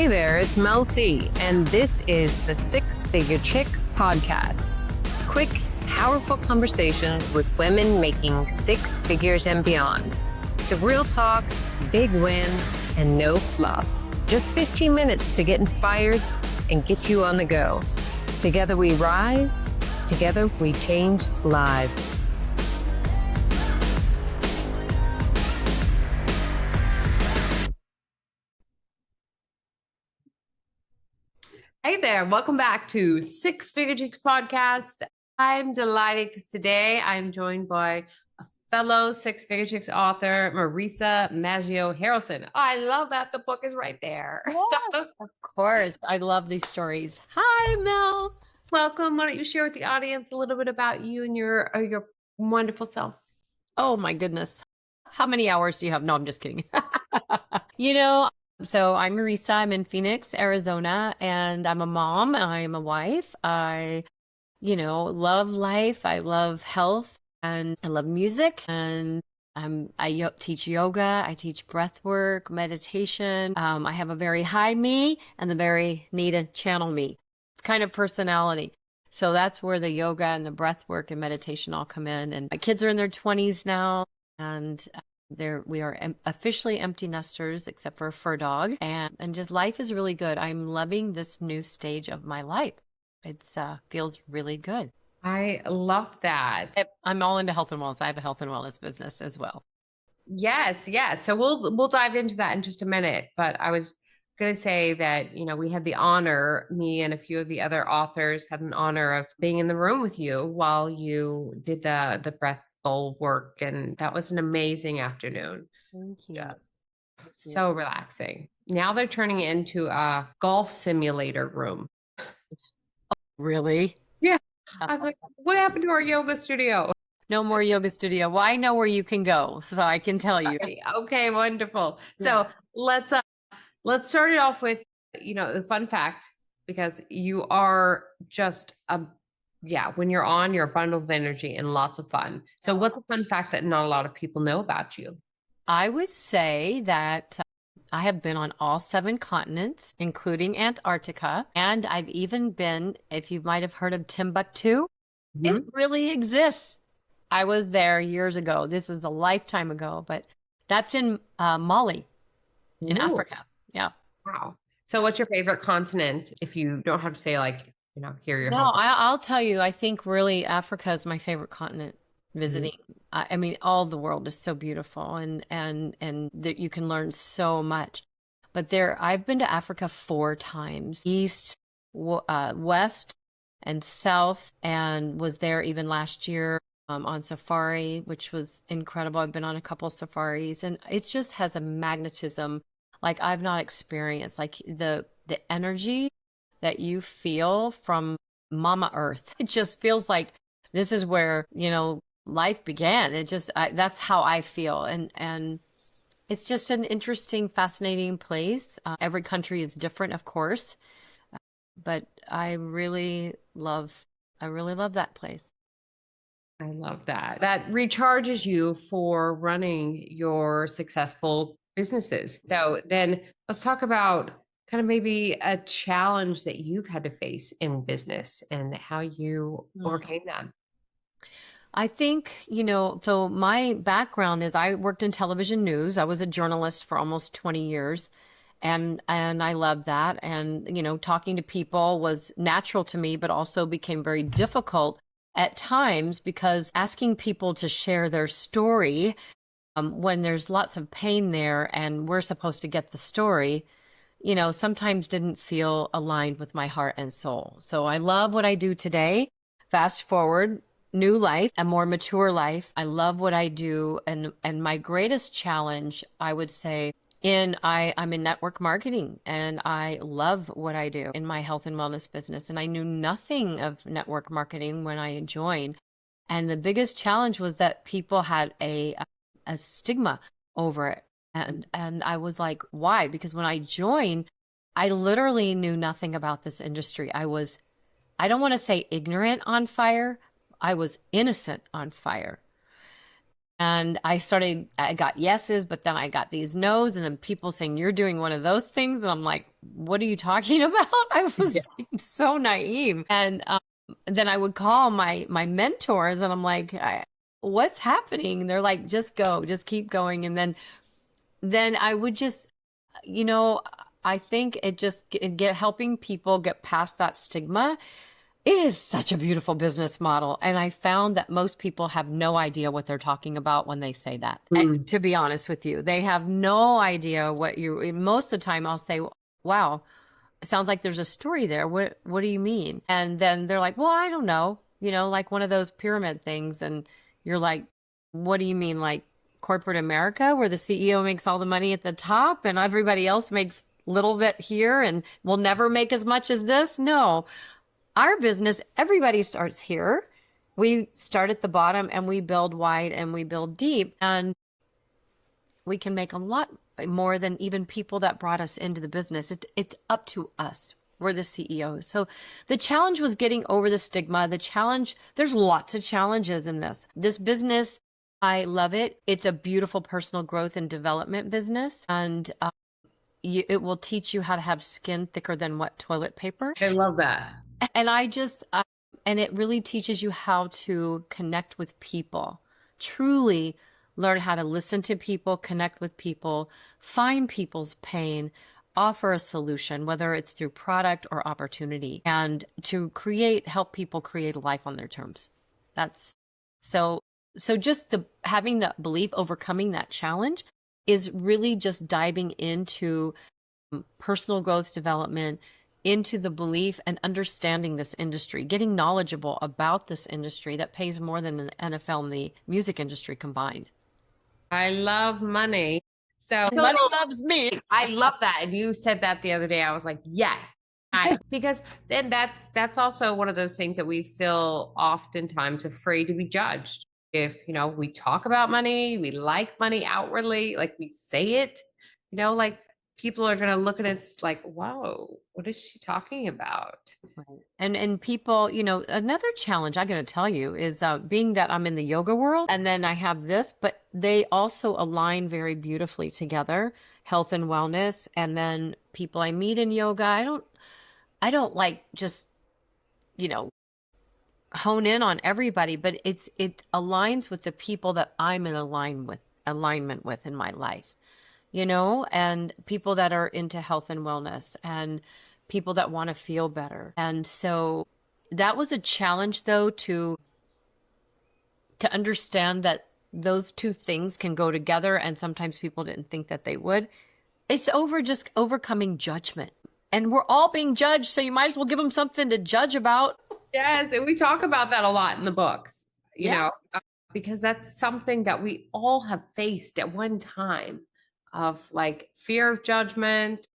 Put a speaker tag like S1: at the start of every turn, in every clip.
S1: Hey there, it's Mel C, and this is the Six Figure Chicks podcast. Quick, powerful conversations with women making six figures and beyond. It's a real talk, big wins, and no fluff. Just 15 minutes to get inspired and get you on the go. Together we rise, together we change lives. Hey there, welcome back to Six Figure Chicks podcast. I'm delighted because today I'm joined by a fellow Six Figure Chicks author, Marisa Maggio Harelson. I love that. The book is right there.
S2: Yeah, of course. I love these stories. Hi, Mel.
S1: Welcome. Why don't you share with the audience a little bit about you and your wonderful self?
S2: Oh my goodness. How many hours do you have? No, I'm just kidding. So I'm Marisa. I'm in Phoenix, Arizona, and I'm a mom. I'm a wife. I love life. I love health, and I love music. And I teach yoga. I teach breath work, meditation. I have a very high me and the very need to channel me kind of personality. So that's where the yoga and the breath work and meditation all come in. And my kids are in their 20s now, and we are officially empty nesters except for a fur dog, and just life is really good. I'm loving this new stage of my life. It's feels really good.
S1: I love that.
S2: I'm all into health and wellness. I have a health and wellness business as well.
S1: Yes. So we'll dive into that in just a minute. But I was going to say that, we had the honor, me and a few of the other authors had an honor of being in the room with you while you did the breath bowl work, and that was an amazing afternoon.
S2: Thank you.
S1: Yes. So relaxing. Now they're turning it into a golf simulator room.
S2: Really?
S1: Yeah. I'm like, what happened to our yoga studio?
S2: No more yoga studio. Well, I know where you can go, so I can tell you.
S1: Okay, wonderful. So let's start it off with, the fun fact, because you are just when you're on, you're a bundle of energy and lots of fun. So what's a fun fact that not a lot of people know about you?
S2: I would say that I have been on all 7 continents, including Antarctica. And I've even been, if you might have heard of Timbuktu, it really exists. I was there years ago. This is a lifetime ago, but that's in Mali, in Africa. Yeah.
S1: Wow. So what's your favorite continent? If you don't have to say here you're
S2: No, I'll tell you, I think really Africa is my favorite continent visiting. I mean, all the world is so beautiful and that you can learn so much. But I've been to Africa 4 times, east, west, and south, and was there even last year on safari, which was incredible. I've been on a couple of safaris, and it just has a magnetism like I've not experienced, like the energy that you feel from Mama Earth. It just feels like this is where, life began. It just, that's how I feel. And it's just an interesting, fascinating place. Every country is different, of course, but I really love that place.
S1: I love that. That recharges you for running your successful businesses. So then let's talk about kind of maybe a challenge that you've had to face in business and how you overcame them.
S2: I think, so my background is I worked in television news. I was a journalist for almost 20 years, and I loved that. And, talking to people was natural to me, but also became very difficult at times because asking people to share their story when there's lots of pain there and we're supposed to get the story, sometimes didn't feel aligned with my heart and soul. So I love what I do today. Fast forward, new life, a more mature life. I love what I do. And my greatest challenge, I would say, I'm in network marketing, and I love what I do in my health and wellness business. And I knew nothing of network marketing when I joined. And the biggest challenge was that people had a stigma over it. And I was like, why? Because when I joined, I literally knew nothing about this industry. I don't want to say ignorant on fire. I was innocent on fire. And I got yeses, but then I got these no's, and then people saying, you're doing one of those things. And I'm like, what are you talking about? I was so naive. And then I would call my mentors and I'm like, what's happening? They're like, just go, just keep going. And then I would just, you know, I think helping people get past that stigma. It is such a beautiful business model. And I found that most people have no idea what they're talking about when they say that. And to be honest with you, they have no idea most of the time I'll say, wow, it sounds like there's a story there. What do you mean? And then they're like, well, I don't know, like one of those pyramid things. And you're like, what do you mean? Like corporate America, where the CEO makes all the money at the top and everybody else makes a little bit here and will never make as much as this? No. Our business, everybody starts here. We start at the bottom and we build wide and we build deep. And we can make a lot more than even people that brought us into the business. It's up to us. We're the CEOs. So the challenge was getting over the stigma. There's lots of challenges in this. This business, I love it. It's a beautiful personal growth and development business. And it will teach you how to have skin thicker than wet toilet paper.
S1: I love that.
S2: And and it really teaches you how to connect with people, truly learn how to listen to people, connect with people, find people's pain, offer a solution, whether it's through product or opportunity, and to help people create a life on their terms. So just having that belief, overcoming that challenge is really just diving into personal growth development, into the belief and understanding this industry, getting knowledgeable about this industry that pays more than the NFL and the music industry combined.
S1: I love money. So
S2: money loves me.
S1: I love that. And you said that the other day. I was like, yes. Because then that's also one of those things that we feel oftentimes afraid to be judged. If, we talk about money, we like money outwardly, like we say it, like people are going to look at us like, whoa, what is she talking about?
S2: Right. And people, another challenge I'm going to tell you is being that I'm in the yoga world and then I have this, but they also align very beautifully together, health and wellness. And then people I meet in yoga, I don't like just, hone in on everybody, but it aligns with the people that I'm in alignment with in my life. And people that are into health and wellness and people that want to feel better. And so that was a challenge, though, to understand that those two things can go together. And sometimes people didn't think that they would. It's just overcoming judgment. And we're all being judged. So you might as well give them something to judge about.
S1: Yes. And we talk about that a lot in the books, you know, because that's something that we all have faced at one time. Of like fear of judgment,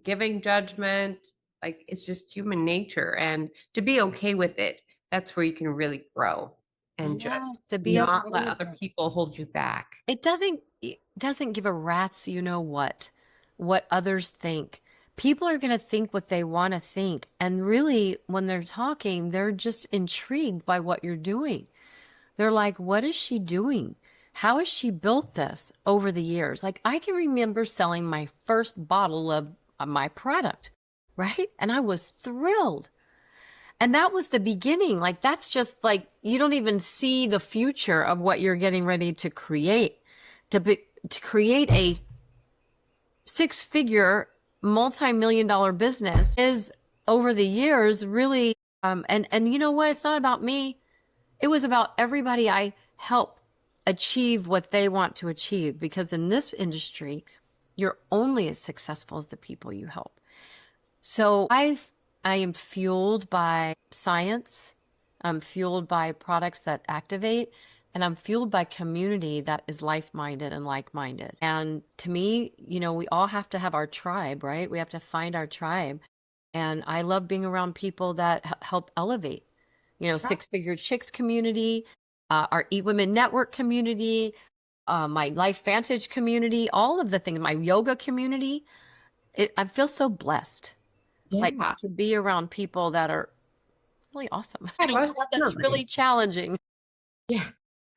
S1: giving judgment, like it's just human nature. And to be okay with it, that's where you can really grow and just
S2: to be
S1: not let other people hold you back.
S2: It doesn't give a rat's what others think. People are going to think what they want to think. And really, when they're talking, they're just intrigued by what you're doing. They're like, what is she doing? How has she built this over the years? Like I can remember selling my first bottle of my product, right? And I was thrilled. And that was the beginning. Like that's just like, you don't even see the future of what you're getting ready to create. To create a 6-figure, multi-million-dollar business is over the years really, and you know what? It's not about me. It was about everybody I help achieve what they want to achieve, because in this industry, you're only as successful as the people you help. So I am fueled by science. I'm fueled by products that activate, and I'm fueled by community that is life-minded and like-minded. And to me, we all have to have our tribe, right? We have to find our tribe. And I love being around people that help elevate, Six Figure Chicks community, our Eat Women Network community, my Life Vantage community, all of the things, my yoga community. I feel so blessed, like to be around people that are really awesome. That's really challenging.
S1: Yeah.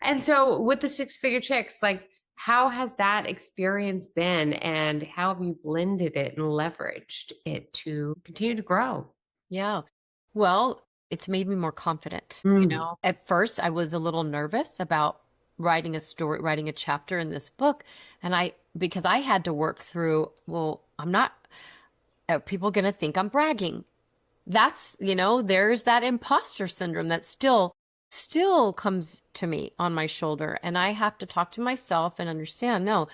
S1: And so with the six figure chicks, like how has that experience been and how have you blended it and leveraged it to continue to grow?
S2: Yeah. Well, it's made me more confident.
S1: Mm.
S2: At first, I was a little nervous about writing a story, writing a chapter in this book. And because I had to work through, well, I'm not, are people going to think I'm bragging? That's, there's that imposter syndrome that still comes to me on my shoulder. And I have to talk to myself and understand, no,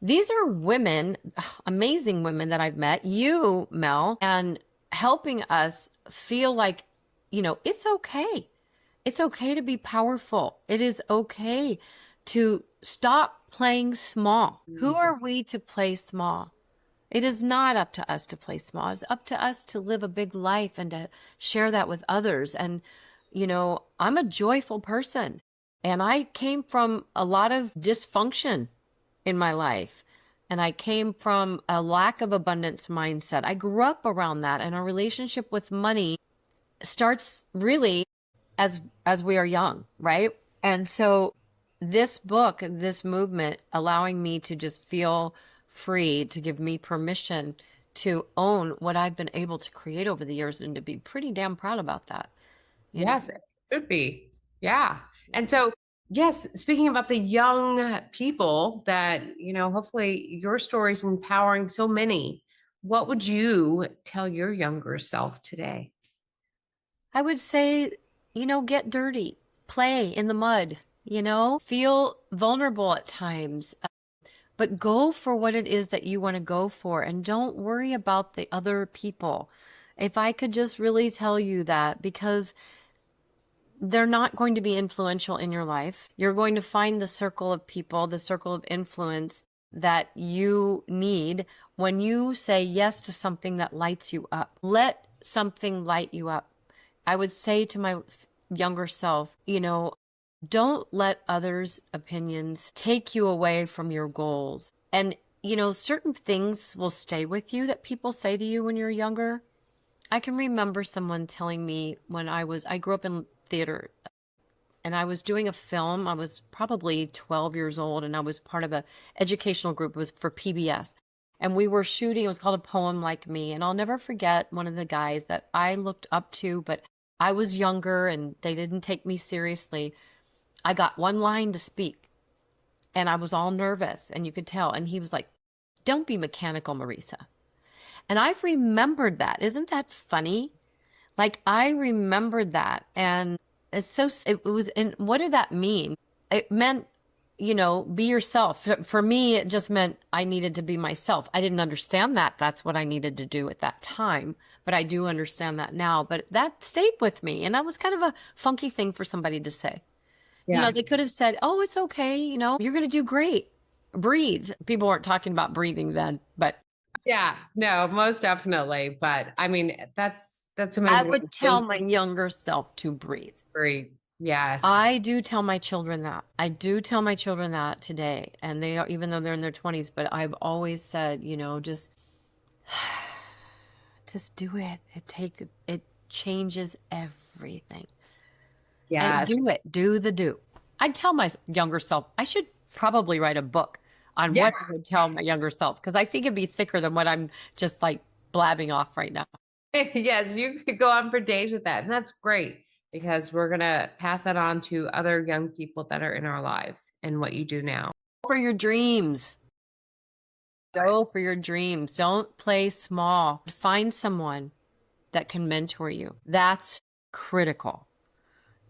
S2: these are women, amazing women that I've met, you, Mel, and helping us feel like, it's okay. It's okay to be powerful. It is okay to stop playing small. Who are we to play small? It is not up to us to play small. It's up to us to live a big life and to share that with others. And, I'm a joyful person. And I came from a lot of dysfunction in my life. And I came from a lack of abundance mindset. I grew up around that. And our relationship with money starts really as we are young, right? And so this book, this movement, allowing me to just feel free, to give me permission to own what I've been able to create over the years and to be pretty damn proud about that.
S1: Yes, it should be. Yeah. And so, yes, speaking about the young people that, hopefully your story is empowering so many, what would you tell your younger self today?
S2: I would say, get dirty, play in the mud, feel vulnerable at times, but go for what it is that you want to go for and don't worry about the other people. If I could just really tell you that, because they're not going to be influential in your life. You're going to find the circle of people, the circle of influence that you need when you say yes to something that lights you up. Let something light you up. I would say to my younger self, don't let others' opinions take you away from your goals. And, certain things will stay with you that people say to you when you're younger. I can remember someone telling me when I grew up in theater and I was doing a film. I was probably 12 years old and I was part of a educational group. It was for PBS. And we were shooting, it was called A Poem Like Me. And I'll never forget one of the guys that I looked up to, but I was younger and they didn't take me seriously. I got one line to speak and I was all nervous and you could tell. And he was like, "Don't be mechanical, Marisa." And I've remembered that. Isn't that funny? Like I remembered that. And it was, and what did that mean? It meant, be yourself. For me, it just meant I needed to be myself. I didn't understand that. That's what I needed to do at that time. But I do understand that now. But that stayed with me. And that was kind of a funky thing for somebody to say.
S1: Yeah.
S2: They could have said, "Oh, it's okay. You're going to do great. Breathe." People weren't talking about breathing then, but
S1: Yeah, no, most definitely. But I mean, that's
S2: I
S1: amazing.
S2: would tell my younger self to breathe.
S1: Great. Yes.
S2: I do tell my children that. I do tell my children that today. And they are, even though they're in their 20s, but I've always said, just do it. It changes everything. And
S1: Yes.
S2: do it. Do the do. I'd tell my younger self, I should probably write a book on
S1: Yeah.
S2: what I would tell my younger self, because I think it'd be thicker than what I'm just like blabbing off right now.
S1: Yes, you could go on for days with that. And that's great because we're going to pass that on to other young people that are in our lives and what you do now.
S2: For your dreams. Go for your dreams. Don't play small. Find someone that can mentor you. That's critical.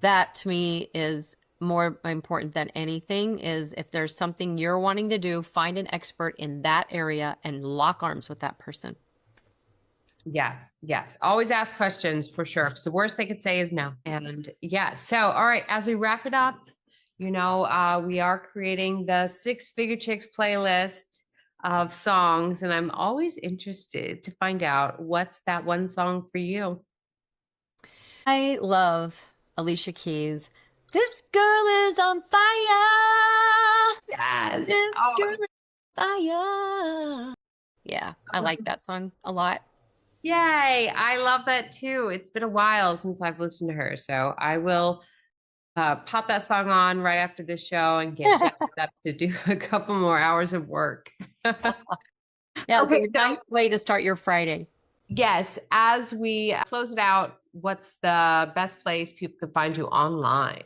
S2: That to me is more important than anything. Is if there's something you're wanting to do, find an expert in that area and lock arms with that person.
S1: Yes, yes. Always ask questions for sure. Because the worst they could say is no. And yeah. So, all right, as we wrap it up, we are creating the Six Figure Chicks playlist of songs. And I'm always interested to find out what's that one song for you.
S2: I love Alicia Keys. This girl is on fire.
S1: Yes.
S2: This
S1: Oh,
S2: girl is on fire. Yeah, I like that song a lot.
S1: yay. I love that too. It's been a while since I've listened to her. So I will pop that song on right after the show and get jacked up to do a couple more hours of work.
S2: Yeah, it's
S1: Okay,
S2: a nice way to start your Friday.
S1: yes, as we close it out, what's the best place people can find you online?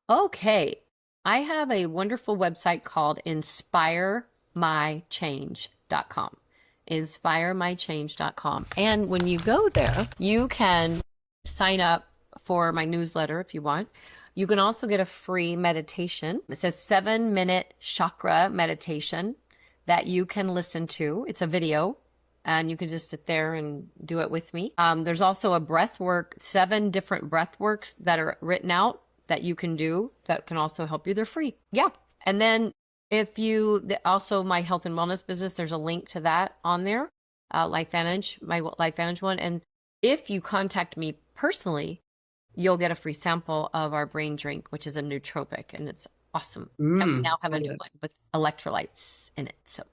S2: Okay. I have a wonderful website called inspiremychange.com. Inspiremychange.com. And when you go there, you can sign up for my newsletter if you want. You can also get a free meditation. It says 7-minute chakra meditation that you can listen to. It's a video and you can just sit there and do it with me. There's also a breath work, 7 different breath works that are written out that you can do that can also help you. They're free. Yeah. And then if you also my health and wellness business, there's a link to that on there. LifeVantage, my LifeVantage one. And if you contact me personally, you'll get a free sample of our brain drink, which is a nootropic, and it's awesome. And we now have a new one with electrolytes in it. So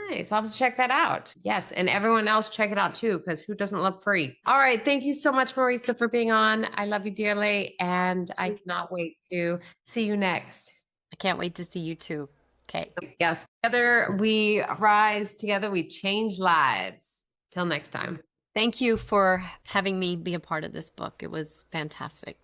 S1: nice. I'll have to check that out. Yes. And everyone else check it out too, because who doesn't love free? All right. Thank you so much, Marisa, for being on. I love you dearly. And I cannot wait to see you next.
S2: I can't wait to see you too. Okay.
S1: Yes. Together we rise, together we change lives. Till next time.
S2: Thank you for having me be a part of this book. It was fantastic.